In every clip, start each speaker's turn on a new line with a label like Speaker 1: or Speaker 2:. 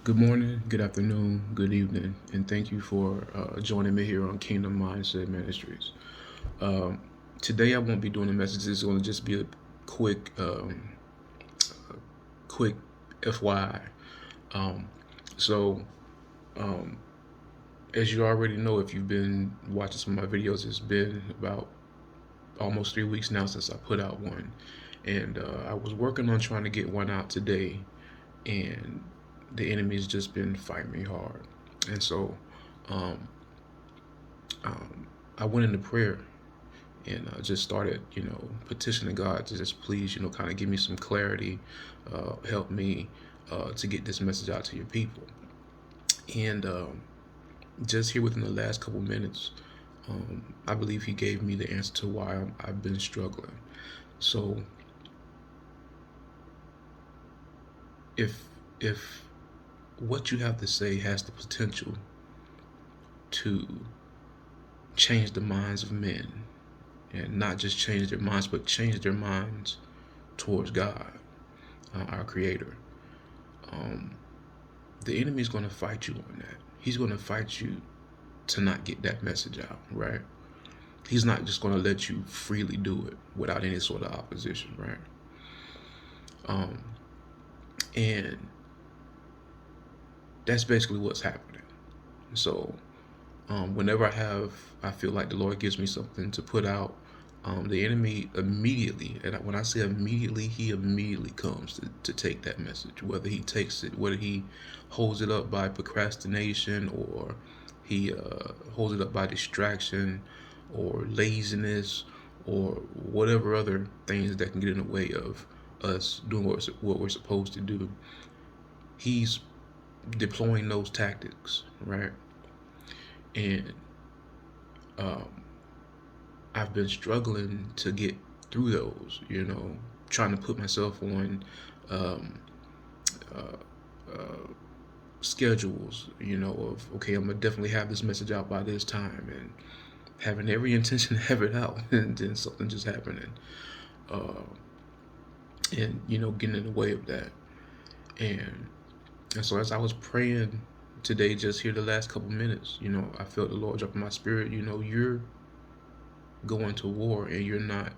Speaker 1: Good morning, good afternoon, good evening, and thank you for joining me here on Kingdom Mindset Ministries. Um, Today, I won't be doing a message. It's going to just be a quick, quick FYI. Um, so, um, as you already know, if you've been watching some of my videos, it's been about almost 3 weeks now since I put out one, and I was working on trying to get one out today, and the enemy's just been fighting me hard, and so. Um, I went into prayer and just started, petitioning God to just please, kind of give me some clarity, help me to get this message out to your people. And just here within the last couple minutes, I believe He gave me the answer to why I've been struggling. So if if what you have to say has the potential to change the minds of men, and not just change their minds, but change their minds towards God, our Creator. Um, the enemy is going to fight you on that. He's going to fight you to not get that message out, right? He's not just going to let you freely do it without any sort of opposition, right? Um, and that's basically what's happening. So, whenever I feel like the Lord gives me something to put out, the enemy immediately, and when I say immediately, he immediately comes to take that message. Whether he takes it, whether he holds it up by procrastination, or he holds it up by distraction, or laziness, or whatever other things that can get in the way of us doing what we're supposed to do. He's deploying those tactics, right? And um, I've been struggling to get through those, trying to put myself on um, schedules, of, okay, I'm going to definitely have this message out by this time, and having every intention to have it out, and then something just happening. Uh, and, getting in the way of that. And, and so as I was praying today, just here the last couple minutes, I felt the Lord drop in my spirit, you're going to war and you're not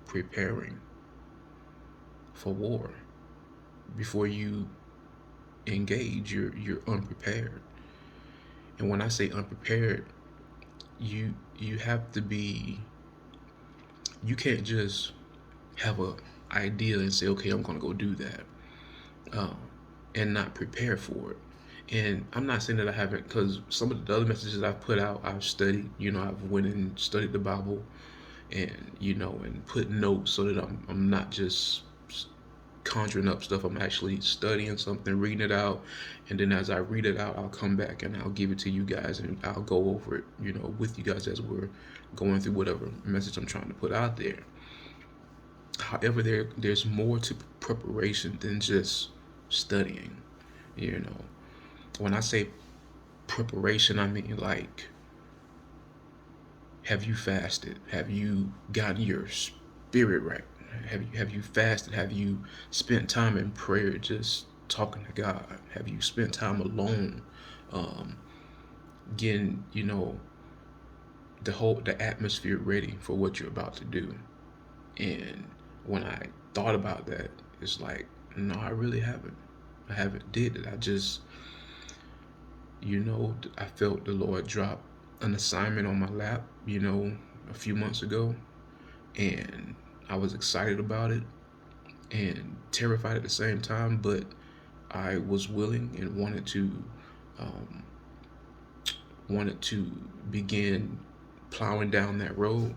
Speaker 1: preparing for war. Before you engage, you're unprepared. And when I say unprepared, you have to be, you can't just have a idea and say, okay, I'm gonna go do that, um, and not prepare for it. And I'm not saying that I haven't, because some of the other messages I've put out, I've studied. I've went and studied the Bible, and and put notes so that I'm not just conjuring up stuff. I'm actually studying something, reading it out, and then as I read it out, I'll come back and I'll give it to you guys, and I'll go over it, with you guys as we're going through whatever message I'm trying to put out there. However, there's more to preparation than just studying. You know, when I say preparation, I mean, like, have you fasted? Have you gotten your spirit right? Have you fasted? Have you spent time in prayer, just talking to God? Have you spent time alone, um, getting the atmosphere ready for what you're about to do? And when I thought about that, it's like, no, I really haven't. I haven't did it. I felt the Lord drop an assignment on my lap, a few months ago, and I was excited about it and terrified at the same time, but I was willing and um, wanted to begin plowing down that road.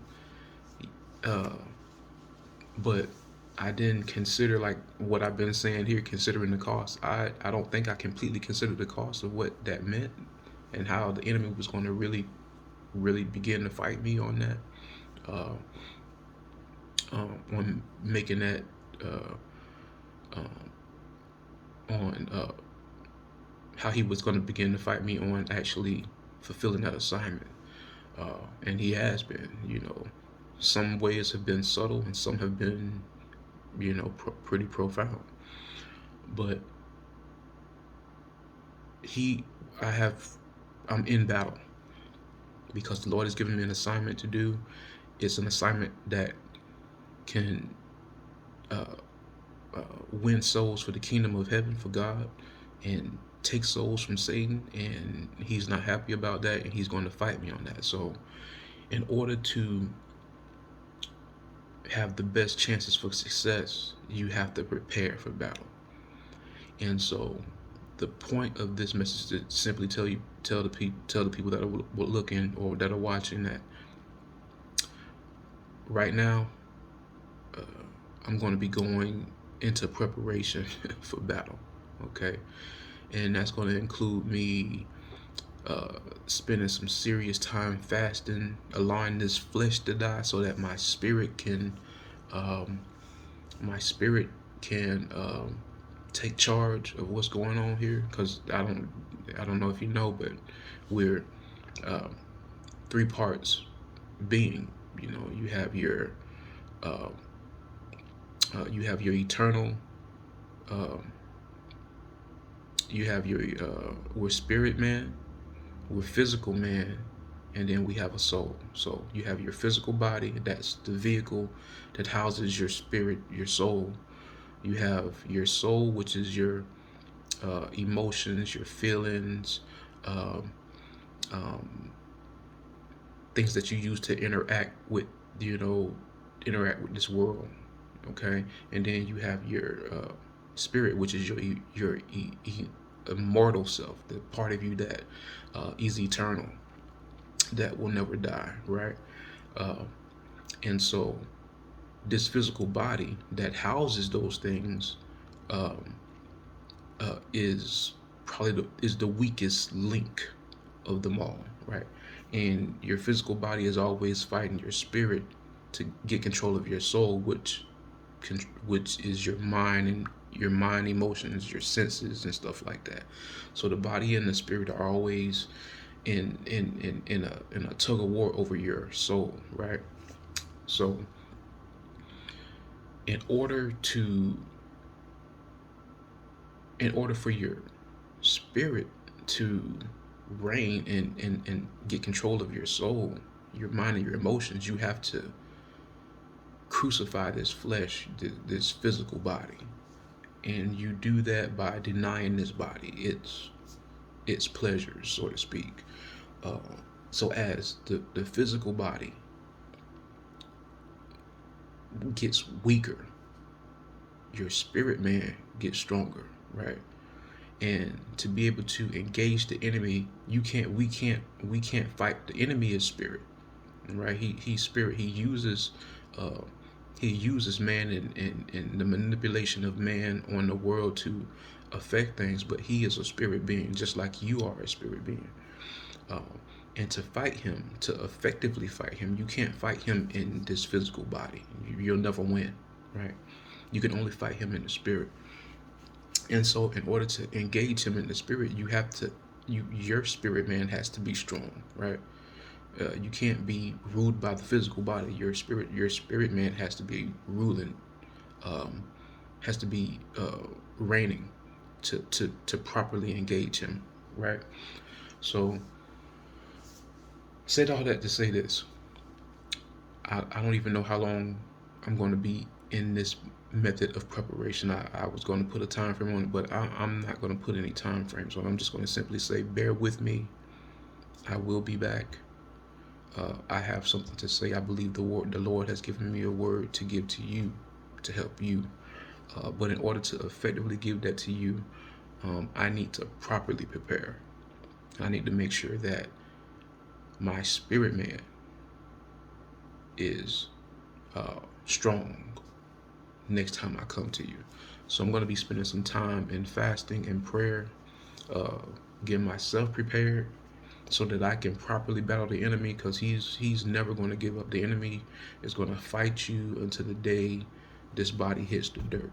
Speaker 1: Uh, but I didn't consider, like what I've been saying here, considering the cost. I don't think I completely considered the cost of what that meant and how the enemy was going to really begin to fight me on that, uh, on making that, uh, um, on how he was going to begin to fight me on actually fulfilling that assignment. And he has been, some ways have been subtle and some have been, pretty profound. But he, I have, I'm in battle because the Lord has given me an assignment to do. It's an assignment that can uh, win souls for the kingdom of heaven for God, and take souls from Satan. And He's not happy about that, and He's going to fight me on that. So, in order to have the best chances for success, you have to prepare for battle. And so, the point of this message is to simply tell the people that are looking or that are watching that right now, uh, I'm going to be going into preparation for battle. Okay, and that's going to include me spending some serious time fasting, allowing this flesh to die, so that um, my spirit can take charge of what's going on here. Because I don't know if you know, but we're um, three parts being. You know, uh, you have your eternal, um, you have your we're spirit man, we're physical man, and then we have a soul. So you have your physical body, that's the vehicle that houses your spirit, your soul. You have your soul, which is your emotions, your feelings, um, um, things that you use to you know, interact with this world. Okay, and then you have your spirit, which is your immortal self, the part of you that is eternal, that will never die, right? Uh, and so this physical body that houses those things um, is probably is the weakest link of them all, right? And your physical body is always fighting your spirit to get control of your soul, which is your mind, emotions, your senses, and stuff like that. So the body and the spirit are always in a tug of war over your soul, right? So in order to in order for your spirit to reign and get control of your soul, your mind, and your emotions, you have to crucify this flesh, this physical body. And you do that by denying this body its pleasures, so to speak. Uh, so as the physical body gets weaker, your spirit man gets stronger, right? And to be able to engage the enemy, we can't fight. The enemy is spirit, right? He's spirit. Uh, he uses man and the manipulation of man on the world to affect things, but he is a spirit being, just like you are a spirit being. Um, and to fight him, to effectively fight him, you can't fight him in this physical body. You'll never win, right? You can only fight him in the spirit. And so, in order to engage him in the spirit, your spirit man has to be strong, right? You can't be ruled by the physical body. Your spirit man has to be ruling, um, has to be reigning to properly engage him, right? So, said all that to say this: I don't even know how long I'm going to be in this method of preparation. I was going to put a time frame on it, but I'm not going to put any time frames on it. I'm just going to simply say, bear with me. I will be back. I have something to say. I believe the Lord has given me a word to give to you, to help you. But in order to effectively give that to you, I need to properly prepare. I need to make sure that my spirit man is strong next time I come to you. So I'm going to be spending some time in fasting and prayer, uh, getting myself prepared so that I can properly battle the enemy, because he's never going to give up. The enemy is going to fight you until the day this body hits the dirt.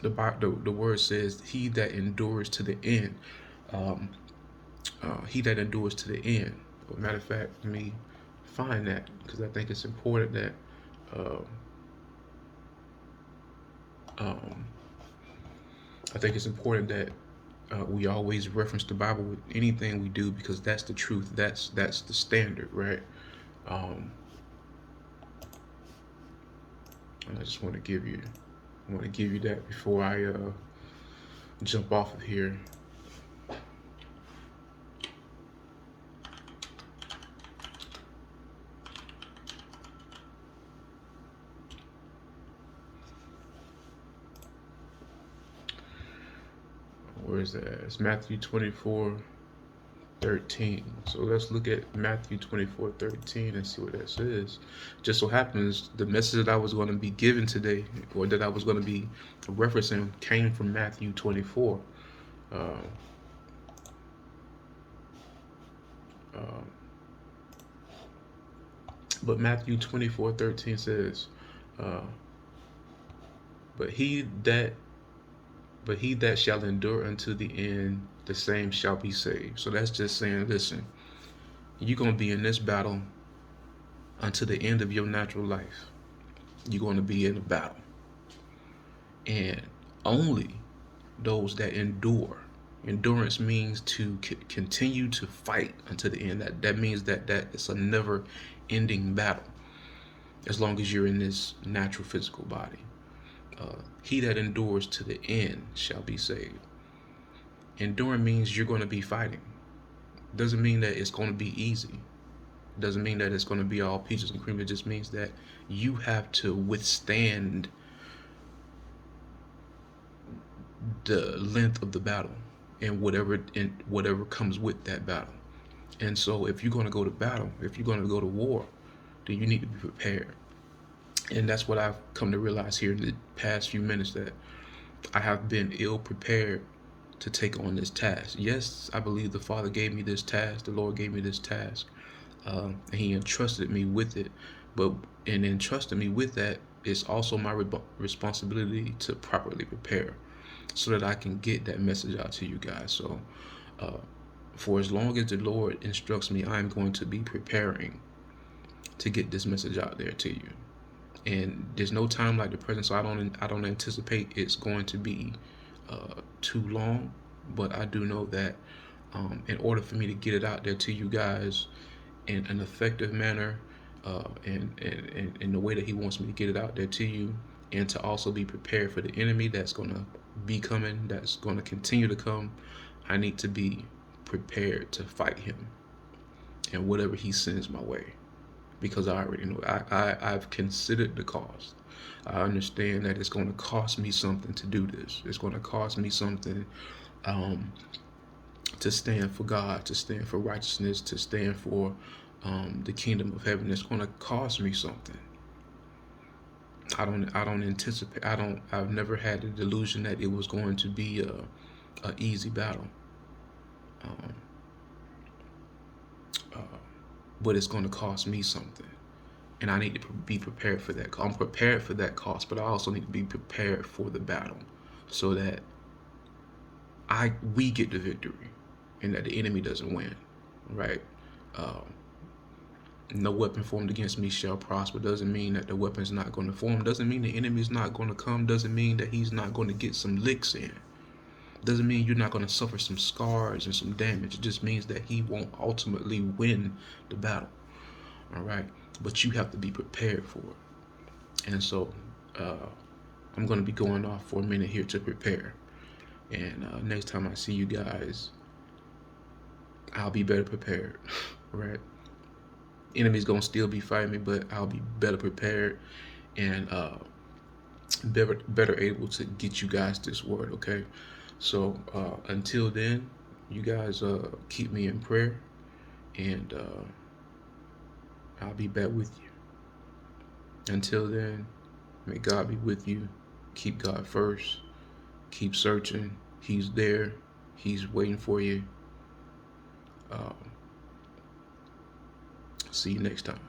Speaker 1: The word says, "He that endures to the end, um, he that endures to the end." As a matter of fact, let me find that, because I think it's important that uh, um, I think it's important that We always reference the Bible with anything we do because that's the truth. That's the standard, right? Um, and I just want to give you that before I jump off of here. Where is that? It's Matthew 24:13. So let's look at Matthew 24:13 and see what that says. Just so happens the message that I was going to be given today, or that I was going to be referencing, came from Matthew 24. Uh, uh, but Matthew 24:13 says, uh, "But he that shall endure unto the end, the same shall be saved." So that's just saying, listen, you're going to be in this battle until the end of your natural life. You're going to be in a battle. And only those that endure. Endurance means to continue to fight until the end. That means that it's a never ending battle as long as you're in this natural physical body. He that endures to the end shall be saved. Enduring means you're going to be fighting. Doesn't mean that it's going to be easy. Doesn't mean that it's going to be all peaches and cream. It just means that you have to withstand the length of the battle and whatever comes with that battle. And so if you're going to go to battle, if you're going to go to war, then you need to be prepared. And that's what I've come to realize here in the past few minutes, that I have been ill prepared to take on this task. Yes, I believe the Father gave me this task. The Lord gave me this task. And he entrusted me with it. But in entrusting me with that, it's also my responsibility to properly prepare so that I can get that message out to you guys. So for as long as the Lord instructs me, I'm going to be preparing to get this message out there to you. And there's no time like the present, so I don't anticipate it's going to be too long. But I do know that in order for me to get it out there to you guys in an effective manner, and in the way that he wants me to get it out there to you, and to also be prepared for the enemy that's going to be coming, that's going to continue to come, I need to be prepared to fight him and whatever he sends my way, because I already know I've considered the cost. I understand that it's going to cost me something to do this. It's going to cost me something to stand for God, to stand for righteousness, to stand for the kingdom of heaven. It's going to cost me something. I don't anticipate. I've never had the delusion that it was going to be a easy battle. But it's going to cost me something, and I need to be prepared for that. I'm prepared for that cost, but I also need to be prepared for the battle, so that we get the victory, and that the enemy doesn't win. Right? No weapon formed against me shall prosper. Doesn't mean that the weapon's not going to form. Doesn't mean the enemy's not going to come. Doesn't mean that he's not going to get some licks in. Doesn't mean you're not going to suffer some scars and some damage. It just means that he won't ultimately win the battle. All right? But you have to be prepared for it. And so I'm going to be going off for a minute here to prepare. And next time I see you guys, I'll be better prepared. Right? Enemy's going to still be fighting me, but I'll be better prepared and better able to get you guys this word. Okay? So until then, you guys keep me in prayer, and I'll be back with you. Until then, may God be with you. Keep God first. Keep searching. He's there. He's waiting for you. See you next time.